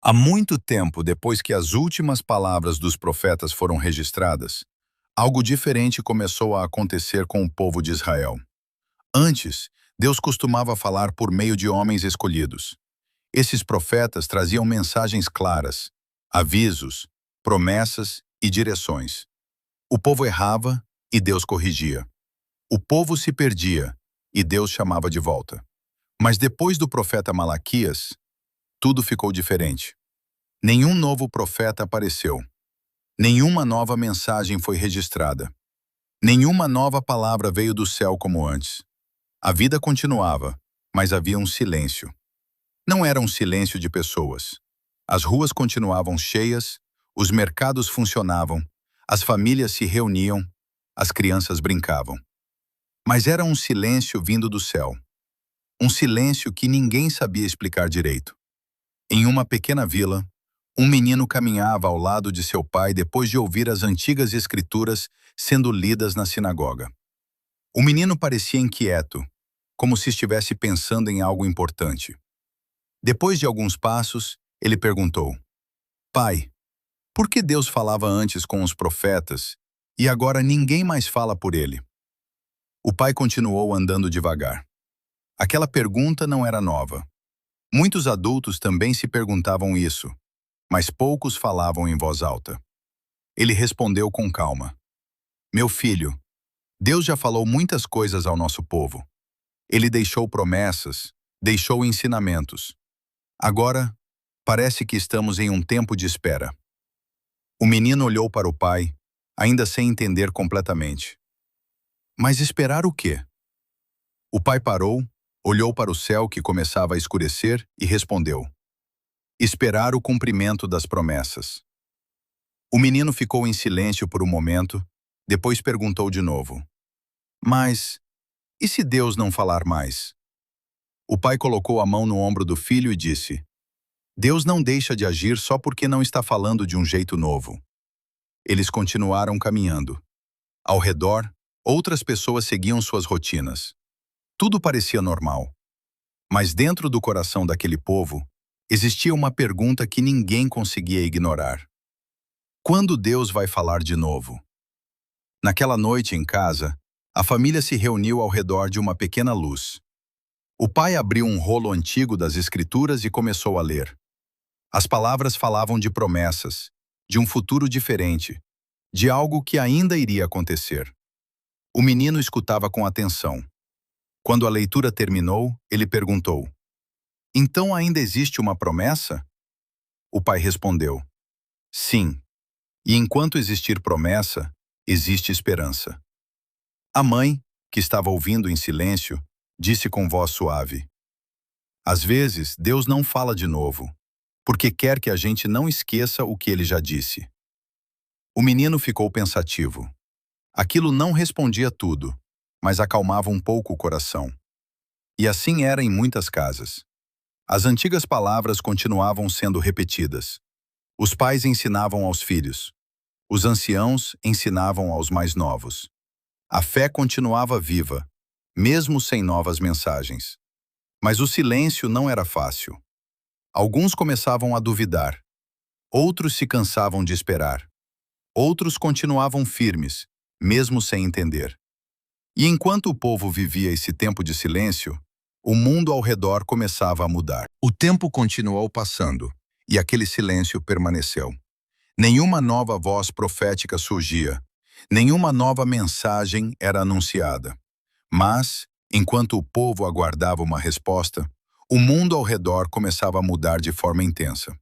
Há muito tempo depois que as últimas palavras dos profetas foram registradas, algo diferente começou a acontecer com o povo de Israel. Antes, Deus costumava falar por meio de homens escolhidos. Esses profetas traziam mensagens claras, avisos, promessas e direções. O povo errava e Deus corrigia. O povo se perdia e Deus chamava de volta. Mas depois do profeta Malaquias, tudo ficou diferente. Nenhum novo profeta apareceu. Nenhuma nova mensagem foi registrada. Nenhuma nova palavra veio do céu como antes. A vida continuava, mas havia um silêncio. Não era um silêncio de pessoas. As ruas continuavam cheias, os mercados funcionavam, as famílias se reuniam, as crianças brincavam. Mas era um silêncio vindo do céu. Um silêncio que ninguém sabia explicar direito. Em uma pequena vila, um menino caminhava ao lado de seu pai depois de ouvir as antigas escrituras sendo lidas na sinagoga. O menino parecia inquieto, como se estivesse pensando em algo importante. Depois de alguns passos, ele perguntou: Pai, por que Deus falava antes com os profetas e agora ninguém mais fala por ele? O pai continuou andando devagar. Aquela pergunta não era nova. Muitos adultos também se perguntavam isso, mas poucos falavam em voz alta. Ele respondeu com calma: Meu filho, Deus já falou muitas coisas ao nosso povo. Ele deixou promessas, deixou ensinamentos. Agora, parece que estamos em um tempo de espera. O menino olhou para o pai, ainda sem entender completamente. Mas esperar o quê? O pai parou, olhou para o céu que começava a escurecer e respondeu: Esperar o cumprimento das promessas. O menino ficou em silêncio por um momento, depois perguntou de novo: Mas, e se Deus não falar mais? O pai colocou a mão no ombro do filho e disse: Deus não deixa de agir só porque não está falando de um jeito novo. Eles continuaram caminhando. Ao redor, outras pessoas seguiam suas rotinas. Tudo parecia normal. Mas dentro do coração daquele povo, existia uma pergunta que ninguém conseguia ignorar. Quando Deus vai falar de novo? Naquela noite em casa, a família se reuniu ao redor de uma pequena luz. O pai abriu um rolo antigo das escrituras e começou a ler. As palavras falavam de promessas, de um futuro diferente, de algo que ainda iria acontecer. O menino escutava com atenção. Quando a leitura terminou, ele perguntou: Então ainda existe uma promessa? O pai respondeu: Sim. E enquanto existir promessa, existe esperança. A mãe, que estava ouvindo em silêncio, disse com voz suave: Às vezes, Deus não fala de novo, porque quer que a gente não esqueça o que ele já disse. O menino ficou pensativo. Aquilo não respondia tudo, mas acalmava um pouco o coração. E assim era em muitas casas. As antigas palavras continuavam sendo repetidas. Os pais ensinavam aos filhos. Os anciãos ensinavam aos mais novos. A fé continuava viva, mesmo sem novas mensagens. Mas o silêncio não era fácil. Alguns começavam a duvidar. Outros se cansavam de esperar. Outros continuavam firmes, mesmo sem entender. E enquanto o povo vivia esse tempo de silêncio, o mundo ao redor começava a mudar. O tempo continuou passando, e aquele silêncio permaneceu. Nenhuma nova voz profética surgia, nenhuma nova mensagem era anunciada. Mas, enquanto o povo aguardava uma resposta, o mundo ao redor começava a mudar de forma intensa.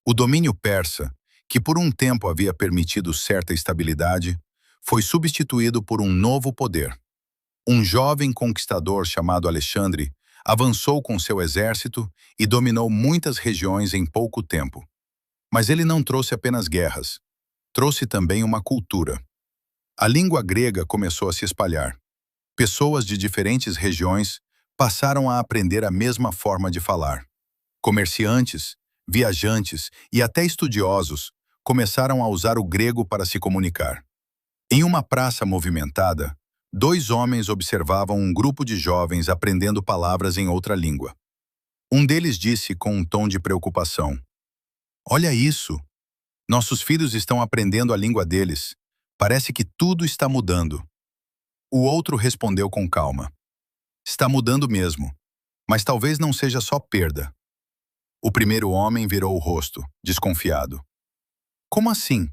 O domínio persa, que por um tempo havia permitido certa estabilidade, foi substituído por um novo poder. Um jovem conquistador chamado Alexandre avançou com seu exército e dominou muitas regiões em pouco tempo. Mas ele não trouxe apenas guerras, trouxe também uma cultura. A língua grega começou a se espalhar. Pessoas de diferentes regiões passaram a aprender a mesma forma de falar. Comerciantes, viajantes e até estudiosos começaram a usar o grego para se comunicar. Em uma praça movimentada, 2 homens observavam um grupo de jovens aprendendo palavras em outra língua. Um deles disse com um tom de preocupação: Olha isso! Nossos filhos estão aprendendo a língua deles. Parece que tudo está mudando. O outro respondeu com calma. Está mudando mesmo, mas talvez não seja só perda. O primeiro homem virou o rosto, desconfiado. Como assim?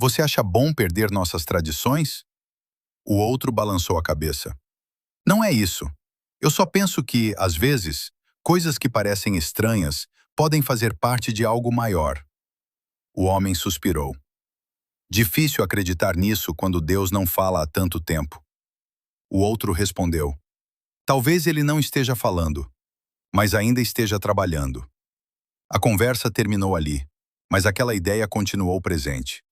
Você acha bom perder nossas tradições? O outro balançou a cabeça. Não é isso. Eu só penso que, às vezes, coisas que parecem estranhas podem fazer parte de algo maior. O homem suspirou. Difícil acreditar nisso quando Deus não fala há tanto tempo. O outro respondeu. Talvez ele não esteja falando, mas ainda esteja trabalhando. A conversa terminou ali, mas aquela ideia continuou presente.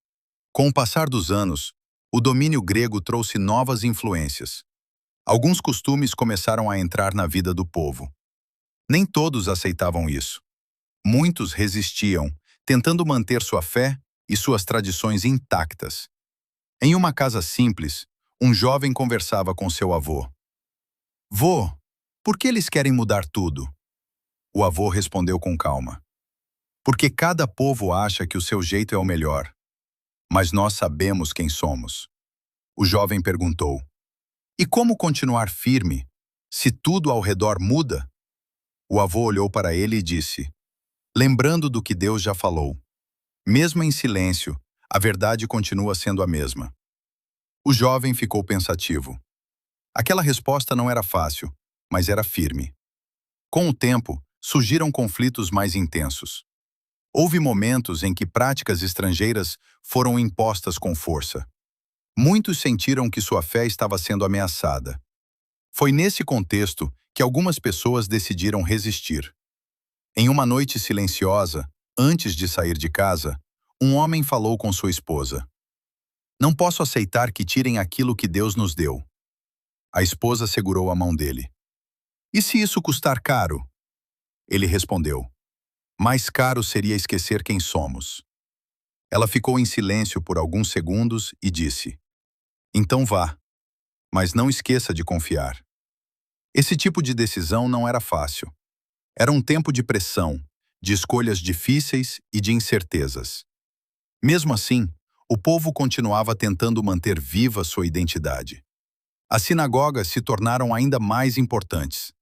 Com o passar dos anos, o domínio grego trouxe novas influências. Alguns costumes começaram a entrar na vida do povo. Nem todos aceitavam isso. Muitos resistiam, tentando manter sua fé e suas tradições intactas. Em uma casa simples, um jovem conversava com seu avô. Vô, por que eles querem mudar tudo? O avô respondeu com calma. Porque cada povo acha que o seu jeito é o melhor. Mas nós sabemos quem somos. O jovem perguntou. E como continuar firme, se tudo ao redor muda? O avô olhou para ele e disse, lembrando do que Deus já falou. Mesmo em silêncio, a verdade continua sendo a mesma. O jovem ficou pensativo. Aquela resposta não era fácil, mas era firme. Com o tempo, surgiram conflitos mais intensos. Houve momentos em que práticas estrangeiras foram impostas com força. Muitos sentiram que sua fé estava sendo ameaçada. Foi nesse contexto que algumas pessoas decidiram resistir. Em uma noite silenciosa, antes de sair de casa, um homem falou com sua esposa. Não posso aceitar que tirem aquilo que Deus nos deu. A esposa segurou a mão dele. E se isso custar caro? Ele respondeu. Mais caro seria esquecer quem somos. Ela ficou em silêncio por alguns segundos e disse. Então vá, mas não esqueça de confiar. Esse tipo de decisão não era fácil. Era um tempo de pressão, de escolhas difíceis e de incertezas. Mesmo assim, o povo continuava tentando manter viva sua identidade. As sinagogas se tornaram ainda mais importantes.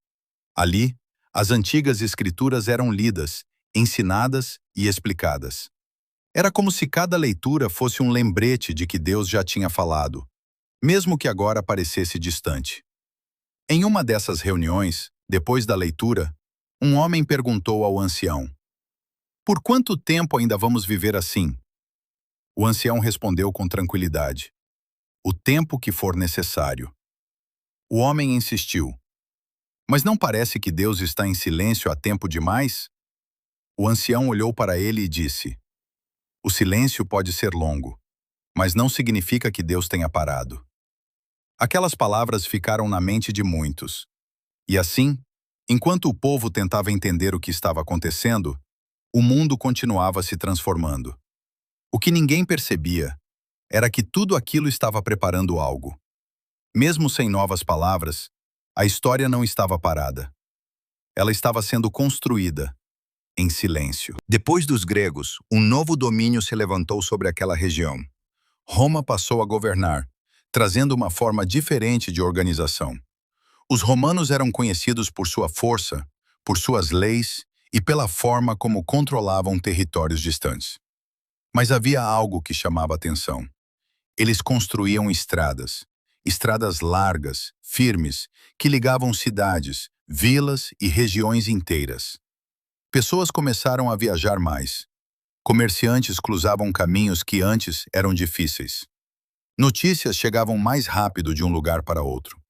Ali, as antigas escrituras eram lidas, ensinadas e explicadas. Era como se cada leitura fosse um lembrete de que Deus já tinha falado, mesmo que agora parecesse distante. Em uma dessas reuniões, depois da leitura, um homem perguntou ao ancião, por quanto tempo ainda vamos viver assim? O ancião respondeu com tranquilidade, o tempo que for necessário. O homem insistiu, mas não parece que Deus está em silêncio há tempo demais? O ancião olhou para ele e disse, o silêncio pode ser longo, mas não significa que Deus tenha parado. Aquelas palavras ficaram na mente de muitos. E assim, enquanto o povo tentava entender o que estava acontecendo, o mundo continuava se transformando. O que ninguém percebia era que tudo aquilo estava preparando algo. Mesmo sem novas palavras, a história não estava parada. Ela estava sendo construída, em silêncio. Depois dos gregos, um novo domínio se levantou sobre aquela região. Roma passou a governar, trazendo uma forma diferente de organização. Os romanos eram conhecidos por sua força, por suas leis e pela forma como controlavam territórios distantes. Mas havia algo que chamava atenção. Eles construíam estradas, estradas largas, firmes, que ligavam cidades, vilas e regiões inteiras. Pessoas começaram a viajar mais. Comerciantes cruzavam caminhos que antes eram difíceis. Notícias chegavam mais rápido de um lugar para outro.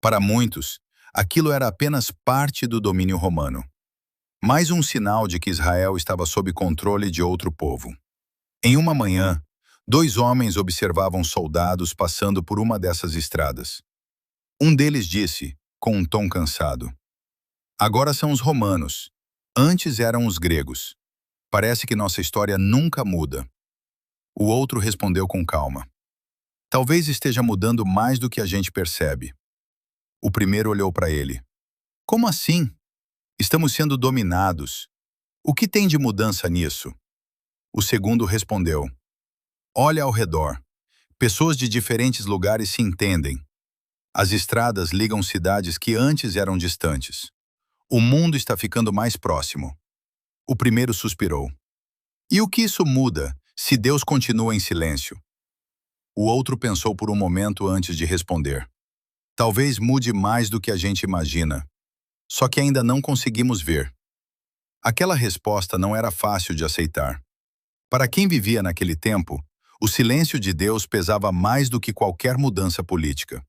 Para muitos, aquilo era apenas parte do domínio romano. Mais um sinal de que Israel estava sob controle de outro povo. Em uma manhã, 2 homens observavam soldados passando por uma dessas estradas. Um deles disse, com um tom cansado, agora são os romanos. Antes eram os gregos. Parece que nossa história nunca muda. O outro respondeu com calma. Talvez esteja mudando mais do que a gente percebe. O primeiro olhou para ele. Como assim? Estamos sendo dominados. O que tem de mudança nisso? O segundo respondeu: olha ao redor. Pessoas de diferentes lugares se entendem. As estradas ligam cidades que antes eram distantes. O mundo está ficando mais próximo. O primeiro suspirou. E o que isso muda se Deus continua em silêncio? O outro pensou por um momento antes de responder. Talvez mude mais do que a gente imagina. Só que ainda não conseguimos ver. Aquela resposta não era fácil de aceitar. Para quem vivia naquele tempo, o silêncio de Deus pesava mais do que qualquer mudança política.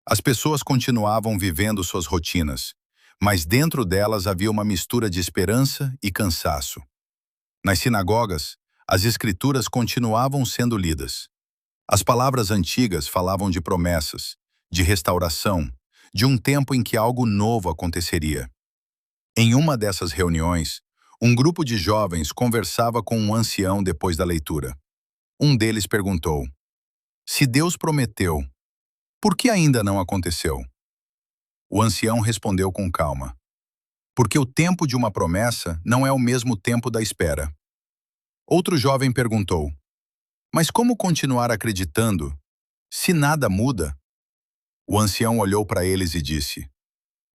As pessoas continuavam vivendo suas rotinas, mas dentro delas havia uma mistura de esperança e cansaço. Nas sinagogas, as escrituras continuavam sendo lidas. As palavras antigas falavam de promessas, de restauração, de um tempo em que algo novo aconteceria. Em uma dessas reuniões, um grupo de jovens conversava com um ancião depois da leitura. Um deles perguntou: se Deus prometeu, por que ainda não aconteceu? O ancião respondeu com calma: porque o tempo de uma promessa não é o mesmo tempo da espera. Outro jovem perguntou: mas como continuar acreditando se nada muda? O ancião olhou para eles e disse: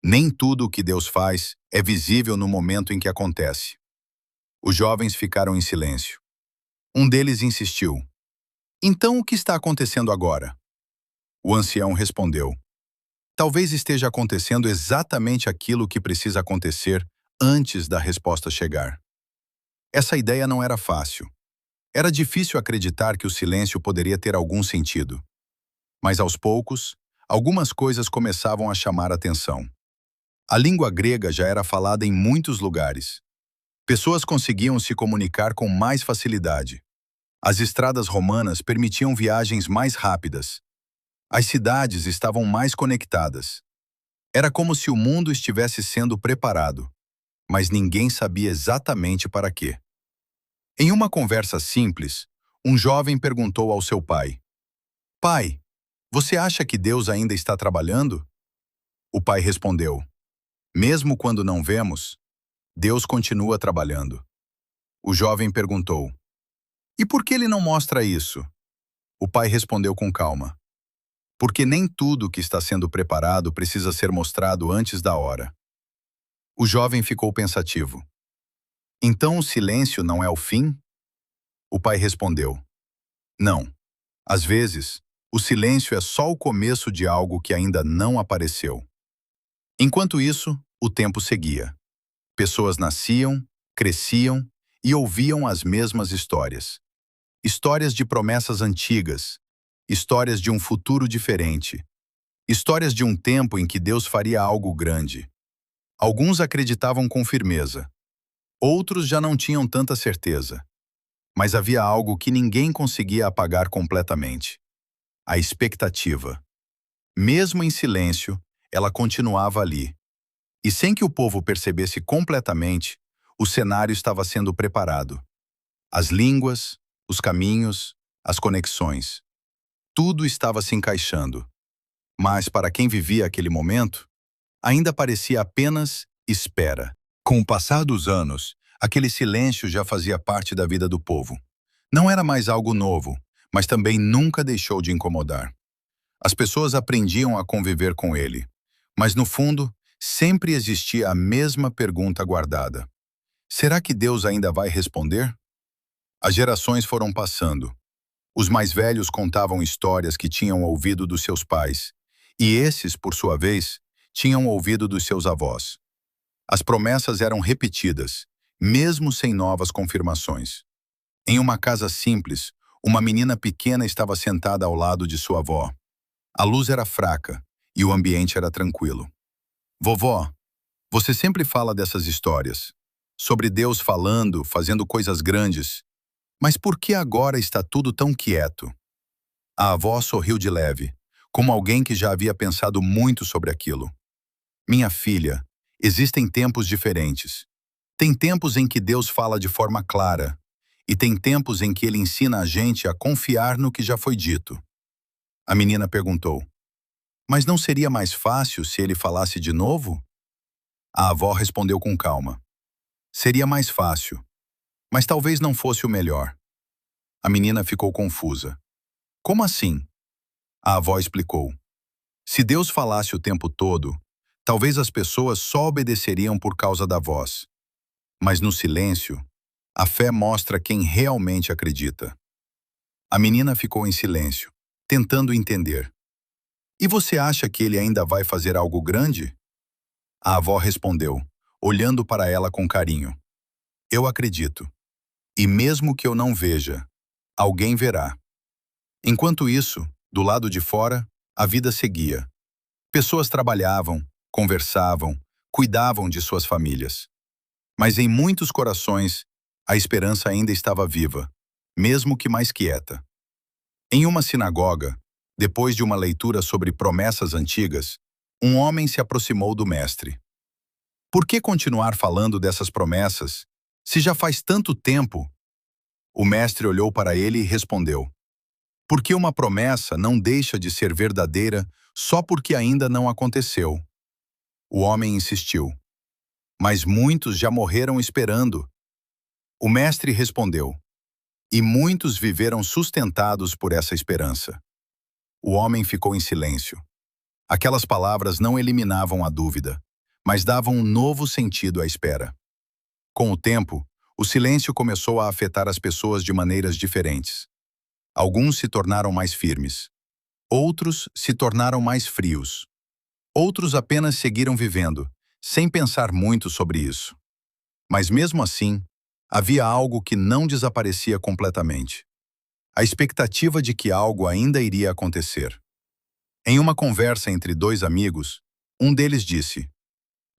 nem tudo o que Deus faz é visível no momento em que acontece. Os jovens ficaram em silêncio. Um deles insistiu: então o que está acontecendo agora? O ancião respondeu: talvez esteja acontecendo exatamente aquilo que precisa acontecer antes da resposta chegar. Essa ideia não era fácil. Era difícil acreditar que o silêncio poderia ter algum sentido. Mas aos poucos, algumas coisas começavam a chamar a atenção. A língua grega já era falada em muitos lugares. Pessoas conseguiam se comunicar com mais facilidade. As estradas romanas permitiam viagens mais rápidas. As cidades estavam mais conectadas. Era como se o mundo estivesse sendo preparado, mas ninguém sabia exatamente para quê. Em uma conversa simples, um jovem perguntou ao seu pai: pai, você acha que Deus ainda está trabalhando? O pai respondeu: mesmo quando não vemos, Deus continua trabalhando. O jovem perguntou: e por que ele não mostra isso? O pai respondeu com calma: porque nem tudo que está sendo preparado precisa ser mostrado antes da hora. O jovem ficou pensativo. Então o silêncio não é o fim? O pai respondeu: não. Às vezes, o silêncio é só o começo de algo que ainda não apareceu. Enquanto isso, o tempo seguia. Pessoas nasciam, cresciam e ouviam as mesmas histórias. Histórias de promessas antigas, histórias de um futuro diferente, histórias de um tempo em que Deus faria algo grande. Alguns acreditavam com firmeza, outros já não tinham tanta certeza. Mas havia algo que ninguém conseguia apagar completamente: a expectativa. Mesmo em silêncio, ela continuava ali. E sem que o povo percebesse completamente, o cenário estava sendo preparado. As línguas, os caminhos, as conexões. Tudo estava se encaixando. Mas para quem vivia aquele momento, ainda parecia apenas espera. Com o passar dos anos, aquele silêncio já fazia parte da vida do povo. Não era mais algo novo, mas também nunca deixou de incomodar. As pessoas aprendiam a conviver com ele, mas no fundo, sempre existia a mesma pergunta guardada: será que Deus ainda vai responder? As gerações foram passando. Os mais velhos contavam histórias que tinham ouvido dos seus pais, e esses, por sua vez, tinham ouvido dos seus avós. As promessas eram repetidas, mesmo sem novas confirmações. Em uma casa simples, uma menina pequena estava sentada ao lado de sua avó. A luz era fraca e o ambiente era tranquilo. Vovó, você sempre fala dessas histórias, sobre Deus falando, fazendo coisas grandes. Mas por que agora está tudo tão quieto? A avó sorriu de leve, como alguém que já havia pensado muito sobre aquilo. Minha filha, existem tempos diferentes. Tem tempos em que Deus fala de forma clara, e tem tempos em que Ele ensina a gente a confiar no que já foi dito. A menina perguntou: mas não seria mais fácil se Ele falasse de novo? A avó respondeu com calma: seria mais fácil, mas talvez não fosse o melhor. A menina ficou confusa. Como assim? A avó explicou. Se Deus falasse o tempo todo, talvez as pessoas só obedeceriam por causa da voz. Mas no silêncio, a fé mostra quem realmente acredita. A menina ficou em silêncio, tentando entender. E você acha que ele ainda vai fazer algo grande? A avó respondeu, olhando para ela com carinho. Eu acredito. E mesmo que eu não veja, alguém verá. Enquanto isso, do lado de fora, a vida seguia. Pessoas trabalhavam, conversavam, cuidavam de suas famílias. Mas em muitos corações, a esperança ainda estava viva, mesmo que mais quieta. Em uma sinagoga, depois de uma leitura sobre promessas antigas, um homem se aproximou do mestre. Por que continuar falando dessas promessas, se já faz tanto tempo? O mestre olhou para ele e respondeu: porque uma promessa não deixa de ser verdadeira só porque ainda não aconteceu. O homem insistiu. Mas muitos já morreram esperando. O mestre respondeu. E muitos viveram sustentados por essa esperança. O homem ficou em silêncio. Aquelas palavras não eliminavam a dúvida, mas davam um novo sentido à espera. Com o tempo, o silêncio começou a afetar as pessoas de maneiras diferentes. Alguns se tornaram mais firmes. Outros se tornaram mais frios. Outros apenas seguiram vivendo, sem pensar muito sobre isso. Mas mesmo assim, havia algo que não desaparecia completamente. A expectativa de que algo ainda iria acontecer. Em uma conversa entre dois amigos, um deles disse: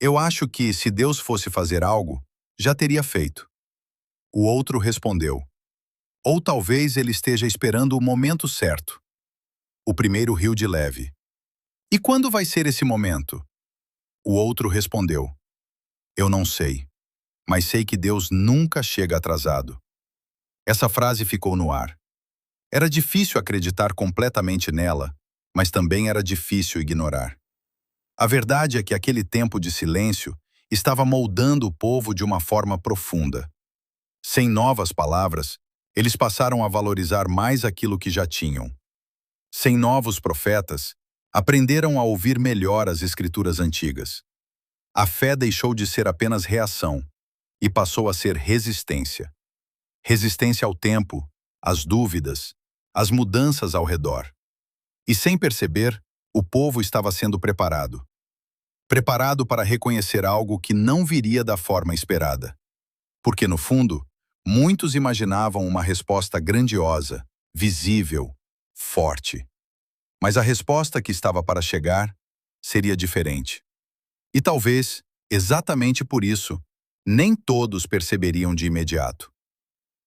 eu acho que, se Deus fosse fazer algo, já teria feito. O outro respondeu: ou talvez ele esteja esperando o momento certo. O primeiro riu de leve. E quando vai ser esse momento? O outro respondeu: eu não sei, mas sei que Deus nunca chega atrasado. Essa frase ficou no ar. Era difícil acreditar completamente nela, mas também era difícil ignorar. A verdade é que aquele tempo de silêncio estava moldando o povo de uma forma profunda. Sem novas palavras, eles passaram a valorizar mais aquilo que já tinham. Sem novos profetas, aprenderam a ouvir melhor as escrituras antigas. A fé deixou de ser apenas reação e passou a ser resistência. Resistência ao tempo, às dúvidas, às mudanças ao redor. E sem perceber, o povo estava sendo preparado. Preparado para reconhecer algo que não viria da forma esperada. Porque, no fundo, muitos imaginavam uma resposta grandiosa, visível, forte. Mas a resposta que estava para chegar seria diferente. E talvez, exatamente por isso, nem todos perceberiam de imediato.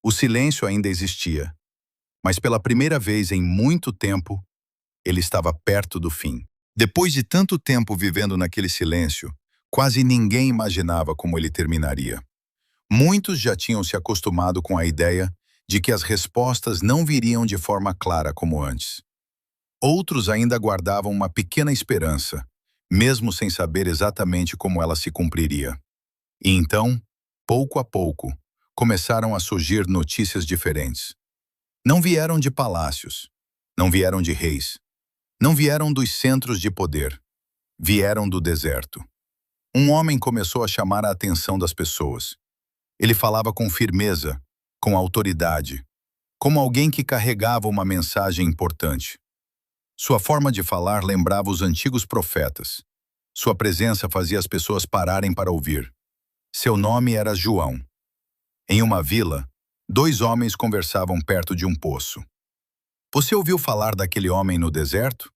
O silêncio ainda existia, mas pela primeira vez em muito tempo, ele estava perto do fim. Depois de tanto tempo vivendo naquele silêncio, quase ninguém imaginava como ele terminaria. Muitos já tinham se acostumado com a ideia de que as respostas não viriam de forma clara como antes. Outros ainda guardavam uma pequena esperança, mesmo sem saber exatamente como ela se cumpriria. E então, pouco a pouco, começaram a surgir notícias diferentes. Não vieram de palácios, não vieram de reis, não vieram dos centros de poder, vieram do deserto. Um homem começou a chamar a atenção das pessoas. Ele falava com firmeza, com autoridade, como alguém que carregava uma mensagem importante. Sua forma de falar lembrava os antigos profetas. Sua presença fazia as pessoas pararem para ouvir. Seu nome era João. Em uma vila, dois homens conversavam perto de um poço. Você ouviu falar daquele homem no deserto?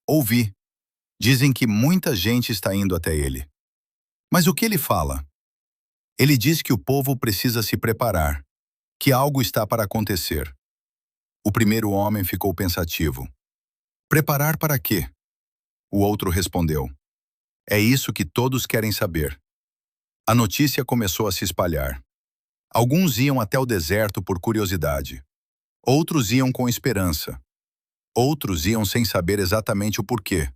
Ouvi. Dizem que muita gente está indo até ele. Mas o que ele fala? Ele diz que o povo precisa se preparar, que algo está para acontecer. O primeiro homem ficou pensativo. Preparar para quê? O outro respondeu. É isso que todos querem saber. A notícia começou a se espalhar. Alguns iam até o deserto por curiosidade. Outros iam com esperança. Outros iam sem saber exatamente o porquê,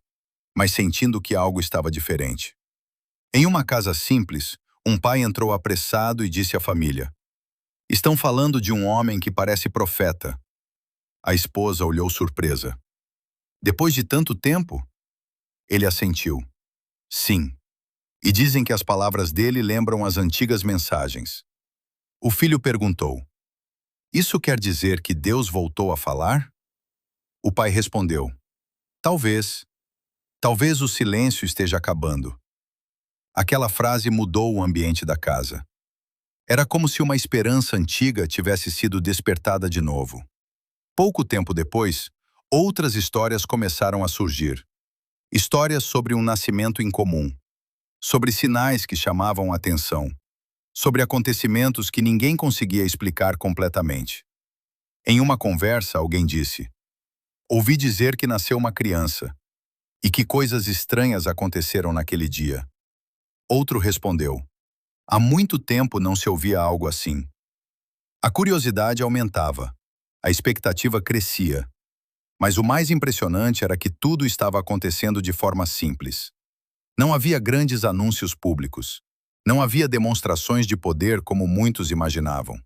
mas sentindo que algo estava diferente. Em uma casa simples, um pai entrou apressado e disse à família: Estão falando de um homem que parece profeta. A esposa olhou surpresa. Depois de tanto tempo? Ele assentiu. Sim. E dizem que as palavras dele lembram as antigas mensagens. O filho perguntou: Isso quer dizer que Deus voltou a falar? O pai respondeu: Talvez. Talvez o silêncio esteja acabando. Aquela frase mudou o ambiente da casa. Era como se uma esperança antiga tivesse sido despertada de novo. Pouco tempo depois, outras histórias começaram a surgir. Histórias sobre um nascimento incomum, sobre sinais que chamavam a atenção, sobre acontecimentos que ninguém conseguia explicar completamente. Em uma conversa, alguém disse: Ouvi dizer que nasceu uma criança e que coisas estranhas aconteceram naquele dia. Outro respondeu: Há muito tempo não se ouvia algo assim. A curiosidade aumentava, a expectativa crescia. Mas o mais impressionante era que tudo estava acontecendo de forma simples. Não havia grandes anúncios públicos. Não havia demonstrações de poder como muitos imaginavam.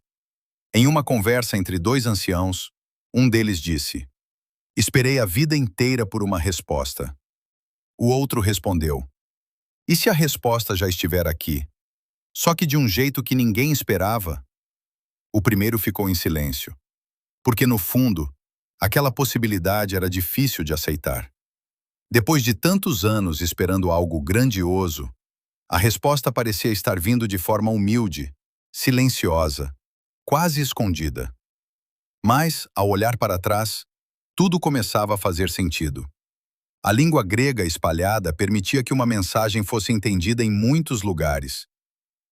Em uma conversa entre dois anciãos, um deles disse: Esperei a vida inteira por uma resposta. O outro respondeu: E se a resposta já estiver aqui? Só que de um jeito que ninguém esperava? O primeiro ficou em silêncio, porque no fundo, aquela possibilidade era difícil de aceitar. Depois de tantos anos esperando algo grandioso, a resposta parecia estar vindo de forma humilde, silenciosa, quase escondida. Mas, ao olhar para trás, tudo começava a fazer sentido. A língua grega espalhada permitia que uma mensagem fosse entendida em muitos lugares.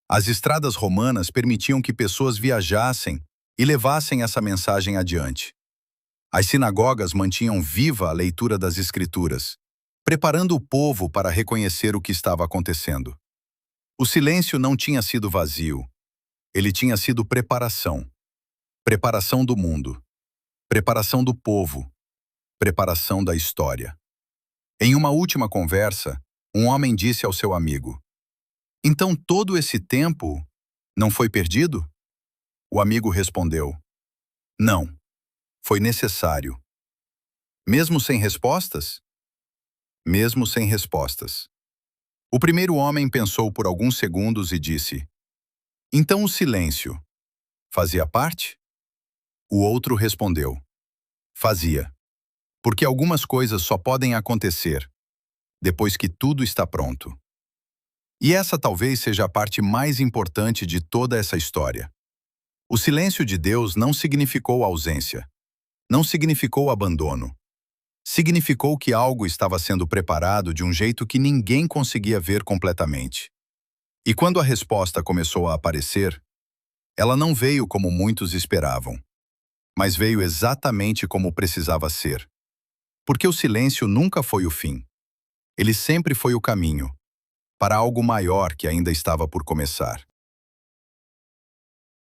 As estradas romanas permitiam que pessoas viajassem e levassem essa mensagem adiante. As sinagogas mantinham viva a leitura das Escrituras, preparando o povo para reconhecer o que estava acontecendo. O silêncio não tinha sido vazio. Ele tinha sido preparação. Preparação do mundo. Preparação do povo. Preparação da história. Em uma última conversa, um homem disse ao seu amigo: Então todo esse tempo não foi perdido? O amigo respondeu: Não, foi necessário. Mesmo sem respostas? Mesmo sem respostas. O primeiro homem pensou por alguns segundos e disse: Então o silêncio fazia parte? O outro respondeu: Fazia. Porque algumas coisas só podem acontecer depois que tudo está pronto. E essa talvez seja a parte mais importante de toda essa história. O silêncio de Deus não significou ausência, não significou abandono. Significou que algo estava sendo preparado de um jeito que ninguém conseguia ver completamente. E quando a resposta começou a aparecer, ela não veio como muitos esperavam, mas veio exatamente como precisava ser. Porque o silêncio nunca foi o fim. Ele sempre foi o caminho para algo maior que ainda estava por começar.